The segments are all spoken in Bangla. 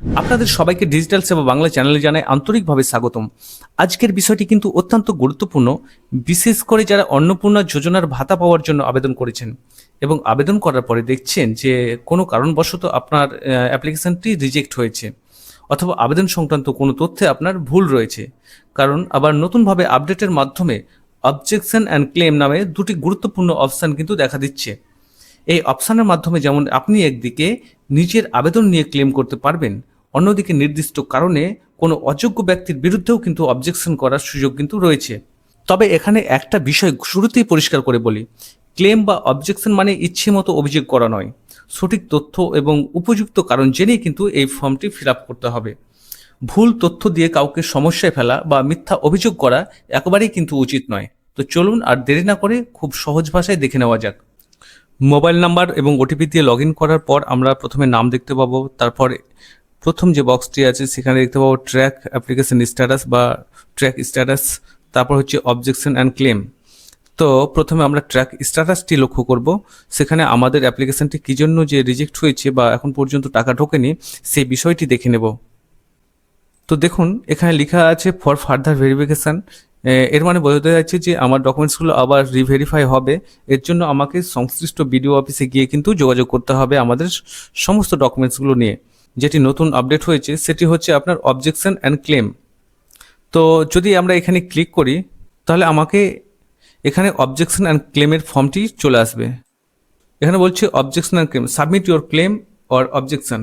আপনাদের সবাইকে ডিজিটাল সেবা বাংলা চ্যানেলে জানাই আন্তরিকভাবে স্বাগতম। আজকের বিষয়টি কিন্তু অত্যন্ত গুরুত্বপূর্ণ, বিশেষ করে যারা অন্নপূর্ণা যোজনার ভাতা পাওয়ার জন্য আবেদন করেছেন এবং আবেদন করার পরে দেখছেন যে কোনো কারণবশত আপনার অ্যাপ্লিকেশনটি রিজেক্ট হয়েছে অথবা আবেদন সংক্রান্ত কোনো তথ্যে আপনার ভুল রয়েছে। কারণ আবার নতুনভাবে আপডেটের মাধ্যমে অবজেকশন অ্যান্ড ক্লেম নামে দুটি গুরুত্বপূর্ণ অপশান কিন্তু দেখা দিচ্ছে। এই অপশানের মাধ্যমে যেমন আপনি একদিকে নিজের আবেদন নিয়ে ক্লেম করতে পারবেন, অন্যদিকে নির্দিষ্ট কারণে কোনো অযোগ্য ব্যক্তির বিরুদ্ধেও কিন্তু অবজেকশন করার সুযোগ কিন্তু রয়েছে। তবে এখানে একটা বিষয় শুরুতেই পরিষ্কার করে বলি, ক্লেম বা অবজেকশন মানে ইচ্ছে মতো অভিযোগ করা নয়। সঠিক তথ্য এবং উপযুক্ত কারণ জেনেই কিন্তু এই ফর্মটি ফিল আপ করতে হবে। ভুল তথ্য দিয়ে কাউকে সমস্যায় ফেলা বা মিথ্যা অভিযোগ করা একেবারেই কিন্তু উচিত নয়। তো চলুন আর দেরি না করে খুব সহজ ভাষায় দেখে নেওয়া যাক। মোবাইল নাম্বার এবং ওটিপি দিয়ে লগ ইন করার পর আমরা প্রথমে নাম দেখতে পাবো। তারপরে প্রথম যে বক্সটি আছে সেখানে দেখতে পাবো ট্র্যাক অ্যাপ্লিকেশন স্ট্যাটাস বা ট্র্যাক স্ট্যাটাস। তারপর হচ্ছে অবজেকশন অ্যান্ড ক্লেম। তো প্রথমে আমরা ট্র্যাক স্ট্যাটাসটি লক্ষ্য করব। সেখানে আমাদের অ্যাপ্লিকেশনটি কী জন্য যে রিজেক্ট হয়েছে বা এখন পর্যন্ত টাকা ঢোকেনি সেই বিষয়টি দেখে নেব। তো দেখুন এখানে লেখা আছে ফর ফার্দার ভেরিফিকেশান। এর মানে বোঝাতে যাচ্ছে যে আমার ডকুমেন্টসগুলো আবার রিভেরিফাই হবে। এর জন্য আমাকে সংশ্লিষ্ট বিডিও অফিসে গিয়ে কিন্তু যোগাযোগ করতে হবে আমাদের সমস্ত ডকুমেন্টসগুলো নিয়ে। যেটি নতুন আপডেট হয়েছে সেটি হচ্ছে আপনার অবজেকশন অ্যান্ড ক্লেম। তো যদি আমরা এখানে ক্লিক করি তাহলে আমাকে এখানে অবজেকশন অ্যান্ড ক্লেমের ফর্মটি চলে আসবে। এখানে বলছে objection and claim, submit your claim or objection.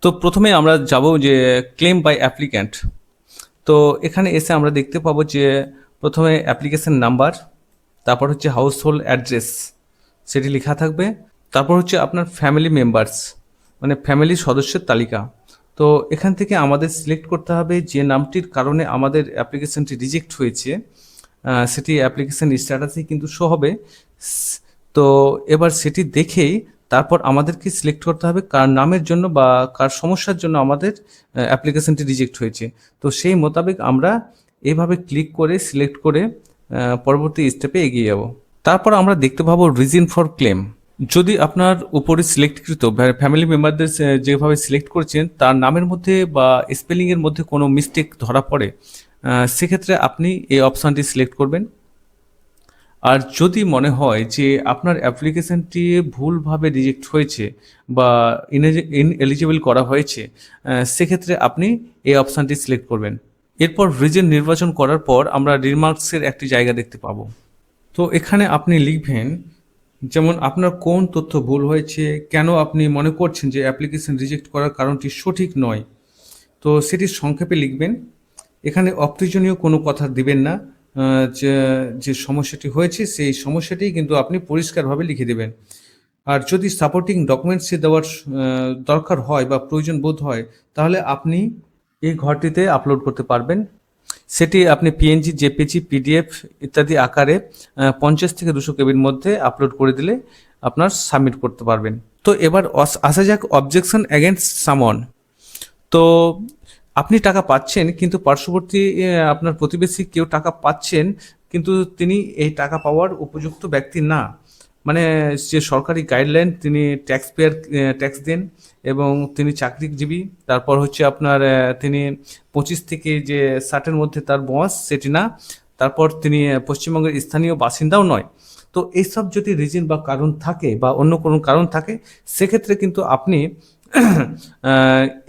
তো প্রথমে আমরা যাব যে ক্লেম বাই অ্যাপ্লিক্যান্ট। তো এখানে এসে আমরা দেখতে পাবো যে প্রথমে অ্যাপ্লিকেশন নাম্বার, তারপর হচ্ছে হাউস হোল্ড অ্যাড্রেস সেটি লেখা থাকবে, তারপর হচ্ছে আপনার ফ্যামিলি মেম্বার্স মানে ফ্যামিলির সদস্যের তালিকা। তো এখান থেকে আমাদের সিলেক্ট করতে হবে যে নামটির কারণে আমাদের অ্যাপ্লিকেশনটি রিজেক্ট হয়েছে, সেটি অ্যাপ্লিকেশন স্ট্যাটাসেই কিন্তু শো হবে। তো এবার সেটি দেখেই তারপর আমাদেরকে সিলেক্ট করতে হবে কার নামের জন্য বা কার সমস্যার জন্য আমাদের অ্যাপ্লিকেশনটি রিজেক্ট হয়েছে। তো সেই মোতাবেক আমরা এইভাবে ক্লিক করে সিলেক্ট করে পরবর্তী স্টেপে এগিয়ে যাব। তারপর আমরা দেখতে পাবো রিজন ফর ক্লেম। যদি আপনার উপরে সিলেক্টকৃত ফ্যামিলি মেম্বারদের যেভাবে সিলেক্ট করেছেন তার নামের মধ্যে বা স্পেলিংয়ের মধ্যে কোনো মিস্টেক ধরা পড়ে, সেক্ষেত্রে আপনি এই অপশানটি সিলেক্ট করবেন। আর যদি মনে হয় যে আপনার অ্যাপ্লিকেশনটি ভুলভাবে রিজেক্ট হয়েছে বা ইনএলিজিবল করা হয়েছে, সেক্ষেত্রে আপনি এই অপশানটি সিলেক্ট করবেন। এরপর রিজন নির্বাচন করার পর আমরা রিমার্কসের একটি জায়গা দেখতে পাবো। তো এখানে আপনি লিখবেন যেমন আপনার কোন তথ্য ভুল হয়েছে, কেন আপনি মনে করছেন যে অ্যাপ্লিকেশন রিজেক্ট করার কারণটি সঠিক নয়, তো সেটি সংক্ষেপে লিখবেন। এখানে অপ্রয়োজনীয় কোনো কথা দিবেন না। যে সমস্যাটি হয়েছে সেই সমস্যাটি কিন্তু আপনি পরিষ্কারভাবে লিখে দেবেন। আর যদি সাপোর্টিং ডকুমেন্টস দেওয়ার দরকার হয় বা প্রয়োজন বোধ হয় তাহলে আপনি এই ঘরটিতে আপলোড করতে পারবেন। সেটি আপনি পিএনজি, জেপিজি, পিডিএফ ইত্যাদি আকারে 50 থেকে 200 কেবির মধ্যে আপলোড করে দিলে আপনার সাবমিট করতে পারবেন। তো এবার আসা যাক অবজেকশন অ্যাগেনস্ট সামন। তো আপনি টাকা পাচ্ছেন কিন্তু পার্শ্ববর্তী আপনার প্রতিবেশী কেউ টাকা পাচ্ছেন কিন্তু তিনি এই টাকা পাওয়ার উপযুক্ত ব্যক্তি না। মানে যে সরকারি গাইডলাইন তিনি ট্যাক্স দেন এবং তিনি চাকরিজীবী, তারপর হচ্ছে আপনার তিনি 25 থেকে যে 60-এর মধ্যে তার বয়স সেটি না, তারপর তিনি পশ্চিমবঙ্গের স্থানীয় বাসিন্দাও নয়। তো এইসব যদি রিজন বা কারণ থাকে বা অন্য কোনো কারণ থাকে সেক্ষেত্রে কিন্তু আপনি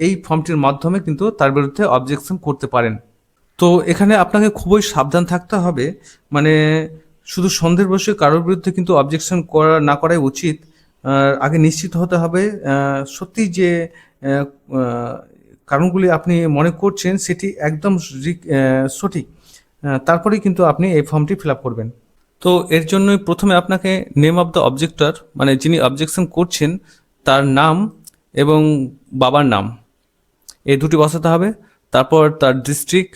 এই ফর্মটির মাধ্যমে কিন্তু তার বিরুদ্ধে অবজেকশন করতে পারেন। তো এখানে আপনাকে খুবই সাবধান থাকতে হবে, মানে শুধু সন্দেহের বশে কারোর বিরুদ্ধে কিন্তু অবজেকশন না করাই উচিত। আগে নিশ্চিত হতে হবে সত্যি যে কারণগুলি আপনি মনে করছেন সেটি একদম সঠিক, তারপরেই কিন্তু আপনি এই ফর্মটি ফিল আপ করবেন। তো এর জন্যই প্রথমে আপনাকে নেম অফ দ্য অবজেক্টর মানে যিনি অবজেকশন করছেন তার নাম এবং বাবার নাম এই দুটি বসাতে হবে। তারপর তার ডিস্ট্রিক্ট,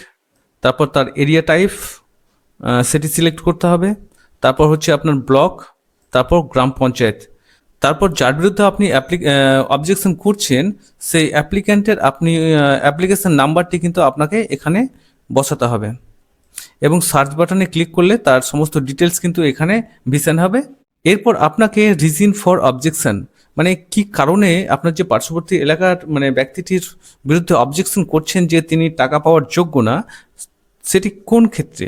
তারপর তার এরিয়া টাইপ সেটি সিলেক্ট করতে হবে। তারপর হচ্ছে আপনার ব্লক, তারপর গ্রাম পঞ্চায়েত, তারপর যার বিরুদ্ধে আপনি অবজেকশন করছেন সেই অ্যাপ্লিক্যান্টের আপনি অ্যাপ্লিকেশন নাম্বারটি কিন্তু আপনাকে এখানে বসাতে হবে এবং সার্চ বাটনে ক্লিক করলে তার সমস্ত ডিটেলস কিন্তু এখানে ভিশন হবে। এরপর আপনাকে রিজন ফর অবজেকশন মানে কি কারণে আপনার যে পার্শ্ববর্তী এলাকার মানে ব্যক্তিটির বিরুদ্ধে অবজেকশন করছেন যে তিনি টাকা পাওয়ার যোগ্য না, সেটি কোন ক্ষেত্রে?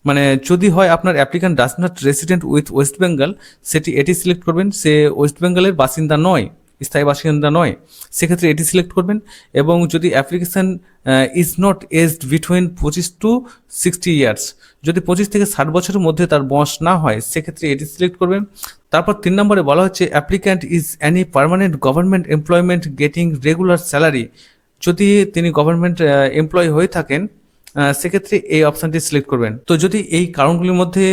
মানে যদি হয় আপনার applicant does not resident with West Bengal, এটি সিলেক্ট করবেন। সে ওয়েস্ট বেঙ্গলের বাসিন্দা নয়, স্থায়ী বাসিন্দা নয়, সেক্ষেত্রে এটি সিলেক্ট করবেন। এবং যদি application is not aged between 25 to 60 years, যদি 25 থেকে 60 বছরের মধ্যে তার বয়স না হয়, সেক্ষেত্রে এটি সিলেক্ট করবেন। তারপর 3 নম্বরে বলা হচ্ছে applicant is any permanent government employment getting regular salary, যদি তিনি গভর্নমেন্ট এমপ্লয় হয়ে থাকেন, সেক্ষেত্রে এই অপশানটি সিলেক্ট করবেন। তো যদি এই কারণগুলির মধ্যে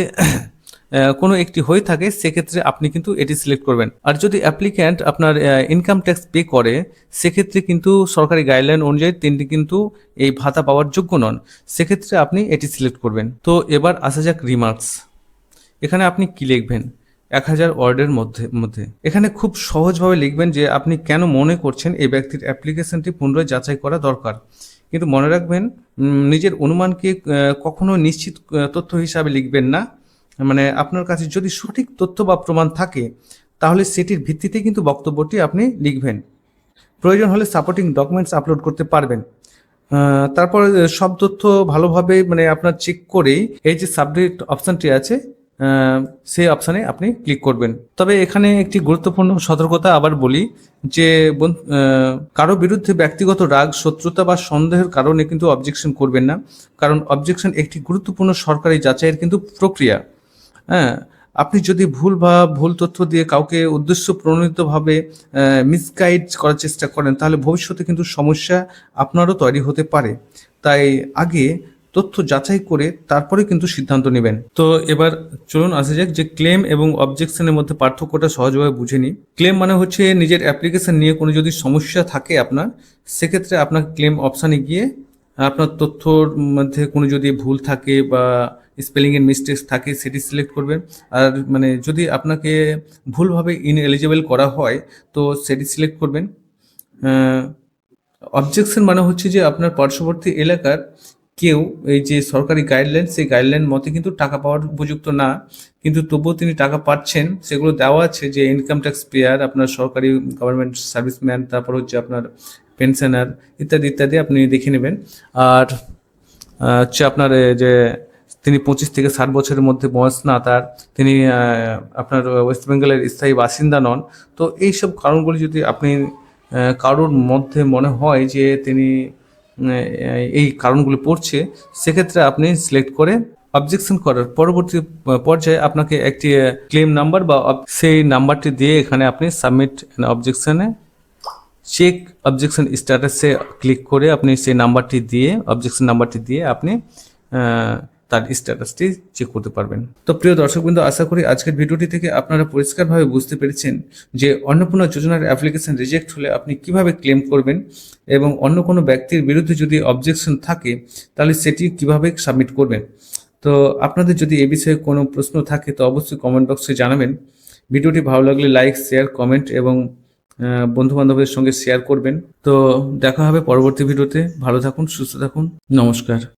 কোনো একটি হয়ে থাকে, সেক্ষেত্রে আপনি কিন্তু এটি সিলেক্ট করবেন। আর যদি অ্যাপ্লিক্যান্ট আপনার ইনকাম ট্যাক্স পে করে, সেক্ষেত্রে কিন্তু সরকারি গাইডলাইন অনুযায়ী তিনি কিন্তু এই ভাতা পাওয়ার যোগ্য নন, সেক্ষেত্রে আপনি এটি সিলেক্ট করবেন। তো এবার আসা যাক রিমার্কস। এখানে আপনি কি লিখবেন 1000 ওয়ার্ডের মধ্যে এখানে খুব সহজভাবে লিখবেন যে আপনি কেন মনে করছেন এই ব্যক্তির অ্যাপ্লিকেশনটি পুনরায় যাচাই করা দরকার। কিন্তু মনে রাখবেন, নিজের অনুমানকে কখনো নিশ্চিত তথ্য হিসাবে লিখবেন না। মানে আপনার কাছে যদি সঠিক তথ্য বা প্রমাণ থাকে, তাহলে সেটির ভিত্তিতে কিন্তু বক্তব্যটি আপনি লিখবেন। প্রয়োজন হলে সাপোর্টিং ডকুমেন্টস আপলোড করতে পারবেন। তারপর সব তথ্য ভালোভাবে মানে আপনার চেক করেই এই যে সাবমিট অপশানটি আছে, সেই অপশানে আপনি ক্লিক করবেন। তবে এখানে একটি গুরুত্বপূর্ণ সতর্কতা আবার বলি যে কারো বিরুদ্ধে ব্যক্তিগত রাগ, শত্রুতা বা সন্দেহের কারণে কিন্তু অবজেকশন করবেন না, কারণ অবজেকশন একটি গুরুত্বপূর্ণ সরকারি যাচাইয়ের কিন্তু প্রক্রিয়া। হ্যাঁ, আপনি যদি ভুল তথ্য দিয়ে কাউকে উদ্দেশ্য প্রণোদিতভাবে মিসগাইড করার চেষ্টা করেন, তাহলে ভবিষ্যতে কিন্তু সমস্যা আপনারও তৈরি হতে পারে। তাই আগে তথ্য যাচাই করে তারপরে কিন্তু সিদ্ধান্ত নেবেন। তো এবার চলুন আসা যাক যে ক্লেম এবং অবজেকশনের মধ্যে পার্থক্যটা সহজভাবে বুঝে নিই। ক্লেম মানে হচ্ছে নিজের অ্যাপ্লিকেশন নিয়ে কোনো যদি সমস্যা থাকে আপনার, সেক্ষেত্রে আপনার ক্লেম অপশানে গিয়ে আপনার তথ্যর মধ্যে কোনো যদি ভুল থাকে বা স্পেলিংয়ের মিস্টেক্স থাকে, সেটি সিলেক্ট করবেন। আর মানে যদি আপনাকে ভুলভাবে ইনএলিজিবল করা হয়, তো সেটি সিলেক্ট করবেন। অবজেকশন মানে হচ্ছে যে আপনার পার্শ্ববর্তী এলাকার কেউ এই যে সরকারি গাইডলাইন, সেই গাইডলাইন মতে কিন্তু টাকা পাওয়ার উপযুক্ত না, কিন্তু তবুও তিনি টাকা পাচ্ছেন। সেগুলো দেওয়া আছে যে ইনকাম ট্যাক্স পেয়ার, আপনার সরকারি গভর্নমেন্ট সার্ভিসম্যান, তারপর হচ্ছে আপনার পেনশনার, ইত্যাদি ইত্যাদি আপনি দেখে নেবেন। আর হচ্ছে আপনার যে তিনি 25 থেকে 60 বছরের মধ্যে বয়স না তার, তিনি আপনার ওয়েস্ট বেঙ্গলের স্থায়ী বাসিন্দা নন। তো এইসব কারণগুলি যদি আপনি কারোর মধ্যে মনে হয় যে তিনি এই কারণগুলি পড়ছে, সেক্ষেত্রে আপনি সিলেক্ট করে অবজেকশন করার পরবর্তী পর্যায়ে আপনাকে একটি ক্লেম নাম্বার বা সেই নাম্বারটি দিয়ে এখানে আপনি সাবমিট অবজেকশনে চেক অবজেকশন স্ট্যাটাসে ক্লিক করে আপনি সেই নাম্বারটি দিয়ে, অবজেকশন নাম্বারটি দিয়ে আপনি তার স্ট্যাটাসটি চেক করতে পারবেন। তো প্রিয় দর্শকবৃন্দ, আশা করি আজকের ভিডিওটি থেকে আপনারা পরিষ্কারভাবে বুঝতে পেরেছেন যে অন্নপূর্ণা যোজনার অ্যাপ্লিকেশন রিজেক্ট হলে আপনি কিভাবে ক্লেম করবেন, এবং অন্য কোনো ব্যক্তির বিরুদ্ধে যদি অবজেকশন থাকে, তাহলে সেটি কিভাবে সাবমিট করবেন। তো আপনাদের যদি এ বিষয়ে কোনো প্রশ্ন থাকে, তো অবশ্যই কমেন্ট বক্সে জানাবেন। ভিডিওটি ভালো লাগলে লাইক, শেয়ার, কমেন্ট এবং বন্ধু বান্ধবদের সঙ্গে শেয়ার করবেন। তো দেখা হবে পরবর্তী ভিডিওতে। ভালো থাকুন, সুস্থ থাকুন, নমস্কার।